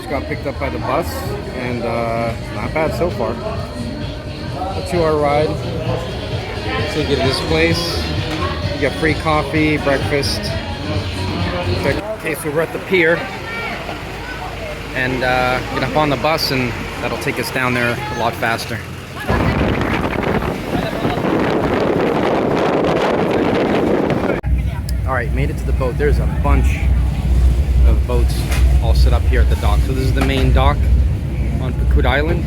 just got picked up by the bus, and not bad so far. A 2-hour ride. Take you to this place. You get free coffee, breakfast. Okay, so we're at the pier, and get up on the bus, and that'll take us down there a lot faster. Alright, made it to the boat. There's a bunch of boats all set up here at the dock. So this is the main dock on Bhat Island.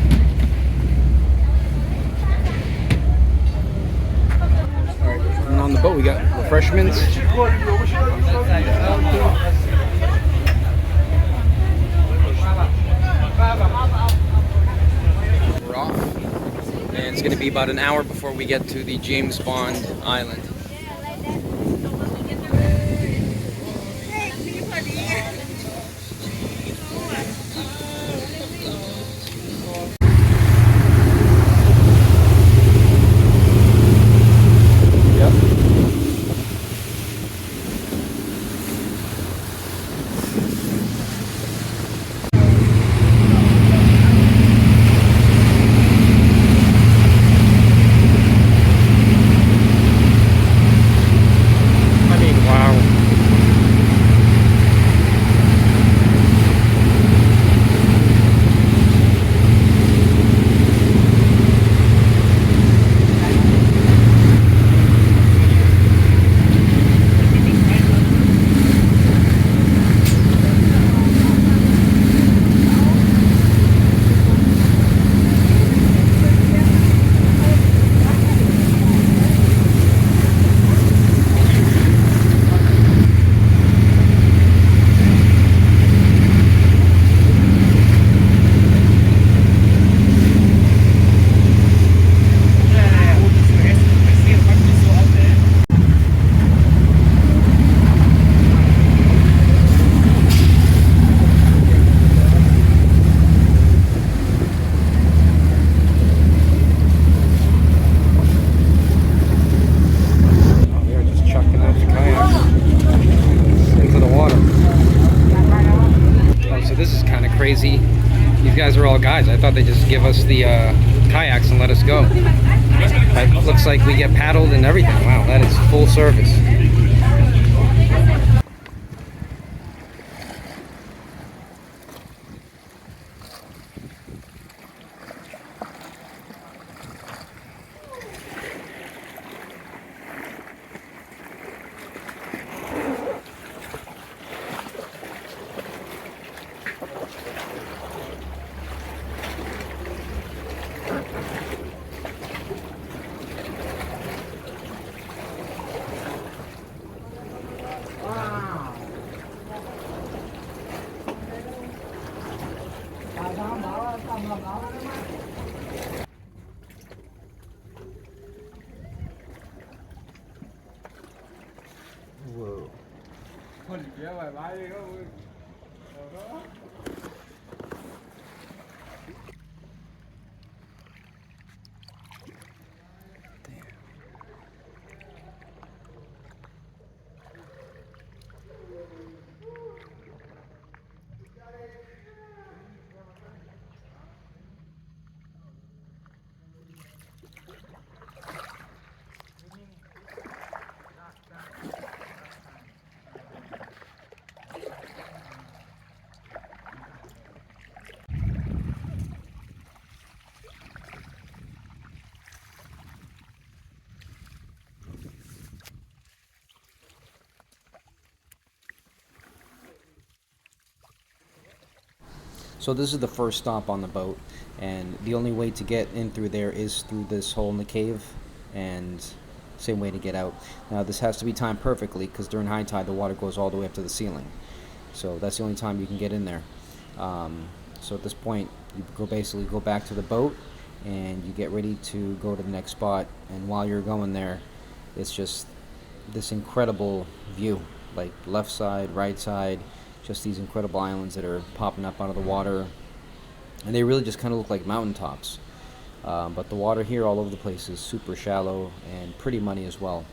Alright, and on the boat we got refreshments. We're off, and it's going to be about an hour before we get to the James Bond Island. Crazy. These guys are all guys. I thought they'd just give us the kayaks and let us go. But looks like we get paddled and everything. Wow, that is full service. Whoa. So this is the first stop on the boat, and the only way to get in through there is through this hole in the cave, and same way to get out. Now this has to be timed perfectly because during high tide the water goes all the way up to the ceiling. So that's the only time you can get in there. So at this point you basically go back to the boat and you get ready to go to the next spot, and while you're going there it's just this incredible view, like left side, right side, just these incredible islands that are popping up out of the water, and they really just kind of look like mountaintops. But the water here all over the place is super shallow and pretty muddy as well.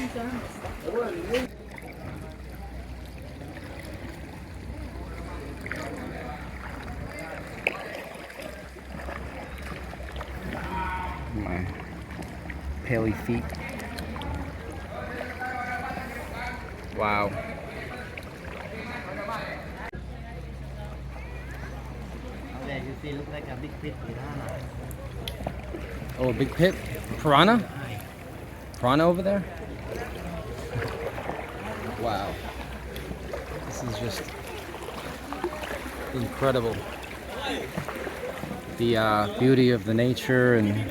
My paly feet. Wow. There you see, look like a big pit piranha. Oh, a big pit? Piranha? Piranha over there? Wow. This is just incredible. The beauty of the nature, and it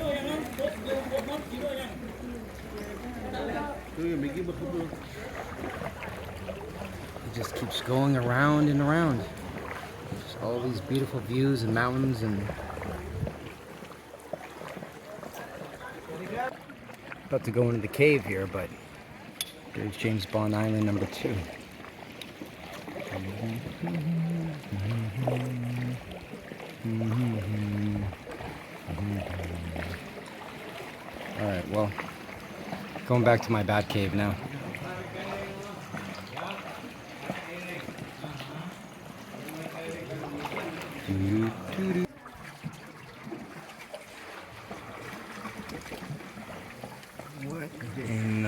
just keeps going around and around. Just all these beautiful views and mountains, and about to go into the cave here, but there's James Bond Island number 2. Alright, well, going back to my bat cave now. What? And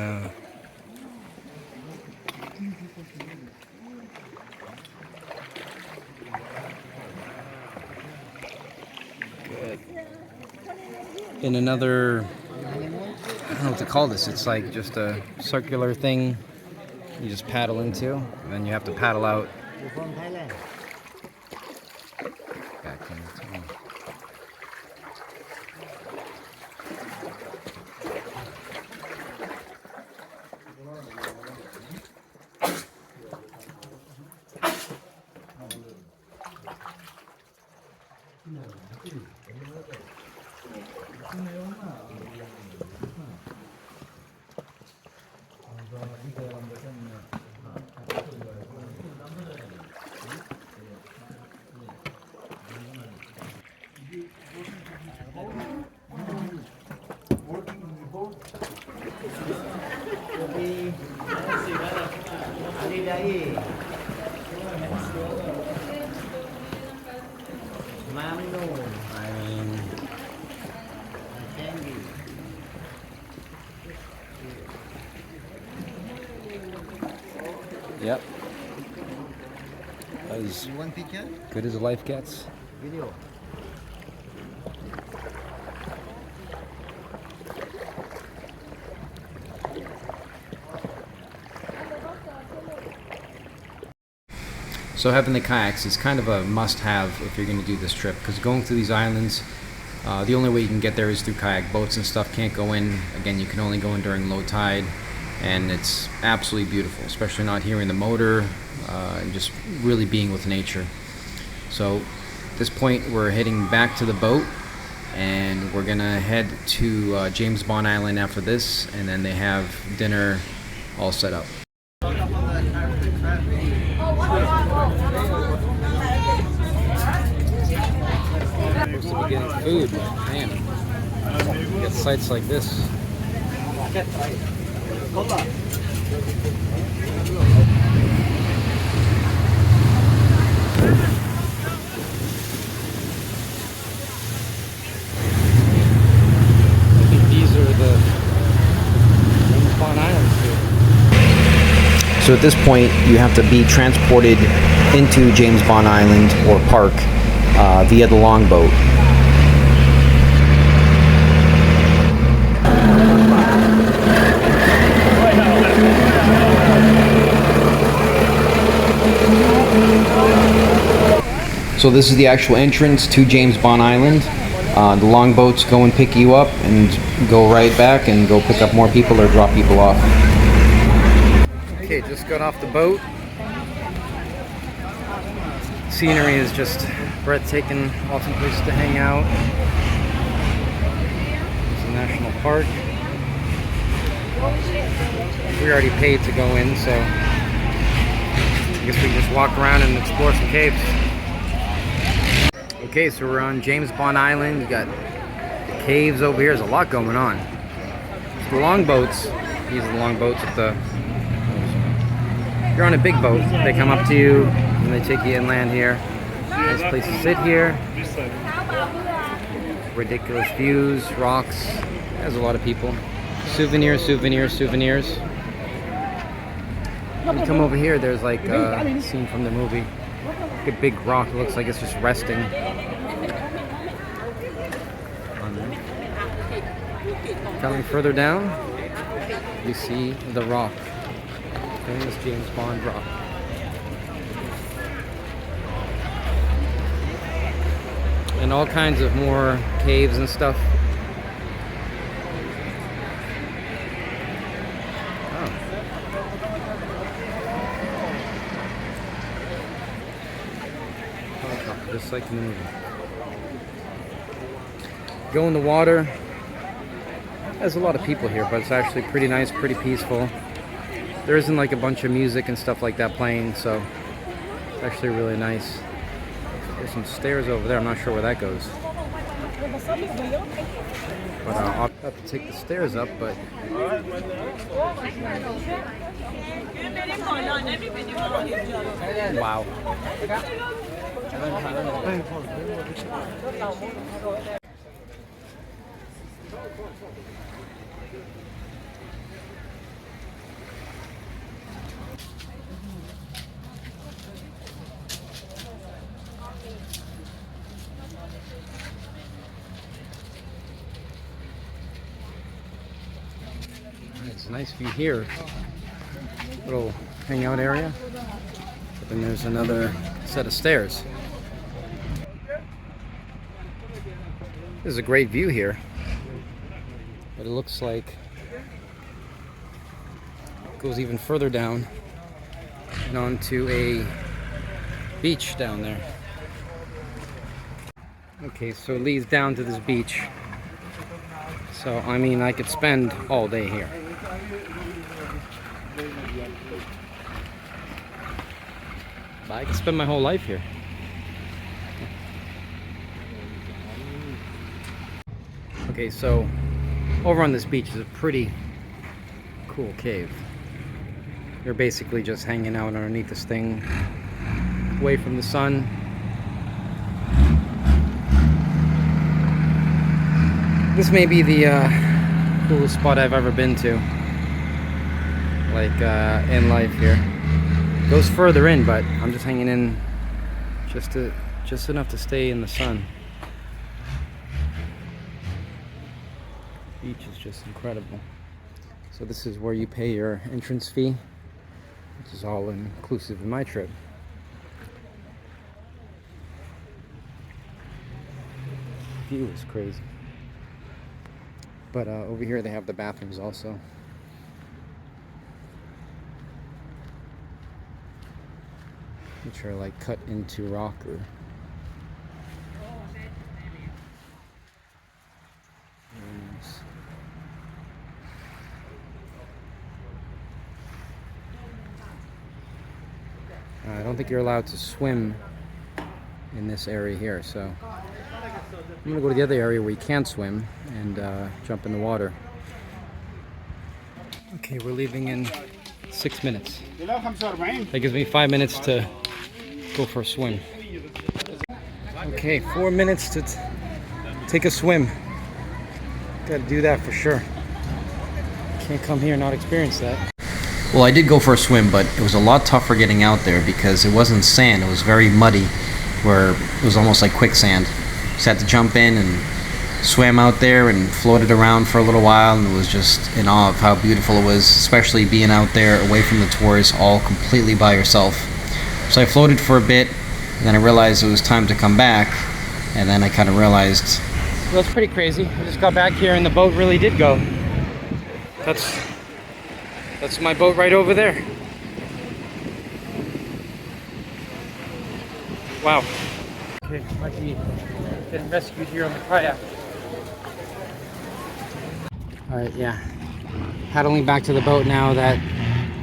good. In another, I don't know what to call this. It's like just a circular thing you just paddle into, and then you have to paddle out You're from Thailand. back into. I mean, yep. As You want picture? good as life gets. Video. So having the kayaks is kind of a must-have if you're going to do this trip, because going through these islands, the only way you can get there is through kayak. Boats and stuff can't go in. Again, you can only go in during low tide, and it's absolutely beautiful, especially not hearing the motor and just really being with nature. So at this point, we're heading back to the boat, and we're gonna head to James Bond Island after this, and then they have dinner all set up. Supposed to be getting food, but man, you get sights like this. I think these are the James Bond Islands here. So at this point, you have to be transported into James Bond Island or park via the longboat. So this is the actual entrance to James Bond Island. The longboats go and pick you up and go right back and go pick up more people or drop people off. Okay, just got off the boat. Scenery is just breathtaking, awesome places to hang out. It's a national park. We already paid to go in, so I guess we can just walk around and explore some caves. Okay, so we're on James Bond Island. You got the caves over here. There's a lot going on. So the longboats These are the long boats with the... If you're on a big boat, they come up to you and they take you inland here. Nice place to sit here. Ridiculous views, rocks. There's a lot of people. Souvenirs, souvenirs, souvenirs. When you come over here, there's like a scene from the movie. Like a big rock. It looks like it's just resting. Coming further down, you see the rock. Famous James Bond rock. And all kinds of more caves and stuff. Oh. Just like in the movie. Go in the water. There's a lot of people here, but it's actually pretty nice, pretty peaceful. There isn't like a bunch of music and stuff like that playing, so it's actually really nice. There's some stairs over there. I'm not sure where that goes. But I'll have to take the stairs up, but... Wow. It's a nice view here. Little hangout area. But then there's another set of stairs. This is a great view here. But it looks like it goes even further down and onto a beach down there. Okay, so it leads down to this beach. So, I mean, I could spend all day here. But I could spend my whole life here. Okay, so over on this beach is a pretty cool cave. You're basically just hanging out underneath this thing, away from the sun. This may be the coolest spot I've ever been to, like in life here. It goes further in, but I'm just hanging in just enough to stay in the sun. The beach is just incredible. So this is where you pay your entrance fee, which is all inclusive in my trip. The view is crazy. But over here they have the bathrooms also. Which are like cut into rock or... I don't think you're allowed to swim in this area here, so I'm gonna go to the other area where you can swim and jump in the water. Okay, we're leaving in 6 minutes. That gives me 5 minutes to go for a swim. Okay, 4 minutes to take a swim. Gotta do that for sure. Can't come here and not experience that. Well, I did go for a swim, but it was a lot tougher getting out there because it wasn't sand. It was very muddy, where it was almost like quicksand. Just had to jump in and swam out there and floated around for a little while, and was just in awe of how beautiful it was, especially being out there away from the tourists, all completely by yourself. So I floated for a bit, and then I realized it was time to come back, and then I kind of realized... Well, that's pretty crazy. I just got back here and the boat really did go. That's my boat right over there. Wow. Okay, might be getting rescued here on the kayak. Alright, yeah. Paddling back to the boat now that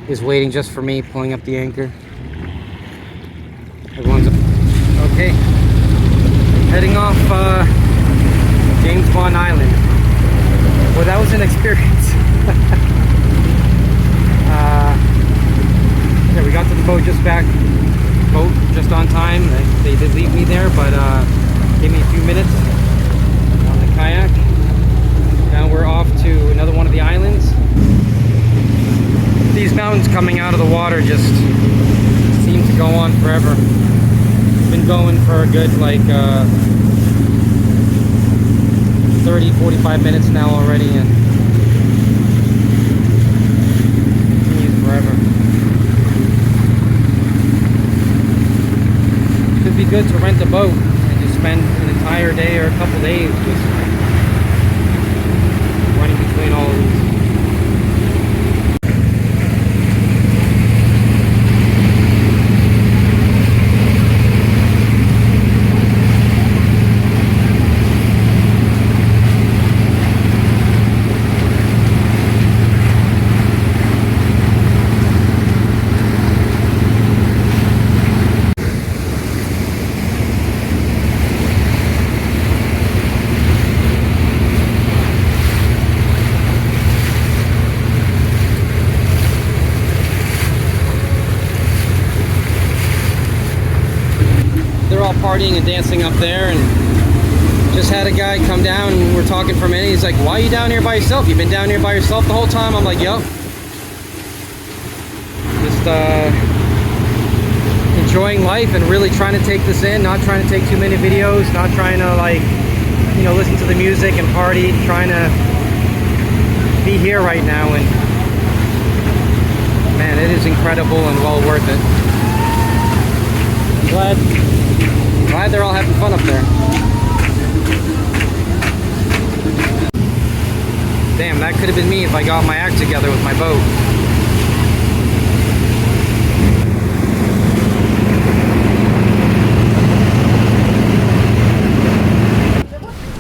is waiting just for me, pulling up the anchor. Everyone's okay. Heading off James Bond Island. Well, that was an experience. boat just on time. They did leave me there, but gave me a few minutes on the kayak. Now we're off to another one of the islands. These mountains coming out of the water just seem to go on forever. Been going for a good like 30-45 minutes now already, and continues forever. Could be good to rent a boat and just spend an entire day or a couple days just running between all of these. They're all partying and dancing up there, and just had a guy come down and we're talking for a minute. He's like, "Why are you down here by yourself? You've been down here by yourself the whole time?" I'm like, "Yup." Just enjoying life and really trying to take this in, not trying to take too many videos, not trying to like, you know, listen to the music and party, trying to be here right now. And man, it is incredible and well worth it. I'm glad they're all having fun up there. Damn, that could have been me if I got my act together with my boat.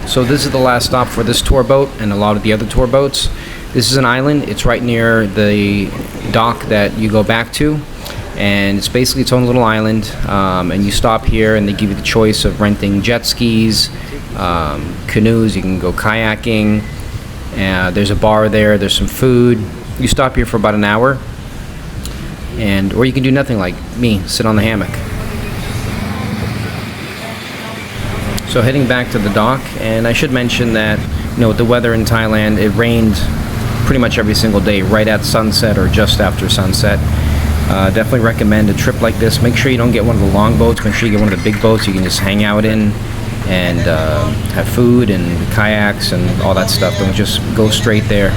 So this is the last stop for this tour boat and a lot of the other tour boats. This is an island. It's right near the dock that you go back to. And it's basically its own little island, and you stop here and they give you the choice of renting jet skis, canoes. You can go kayaking, there's a bar there, there's some food. You stop here for about an hour, or you can do nothing like me, sit on the hammock. So heading back to the dock, and I should mention that, you know, with the weather in Thailand, it rained pretty much every single day right at sunset or just after sunset. Definitely recommend a trip like this. Make sure you don't get one of the long boats. Make sure you get one of the big boats you can just hang out in and have food and kayaks and all that stuff. Don't just go straight there.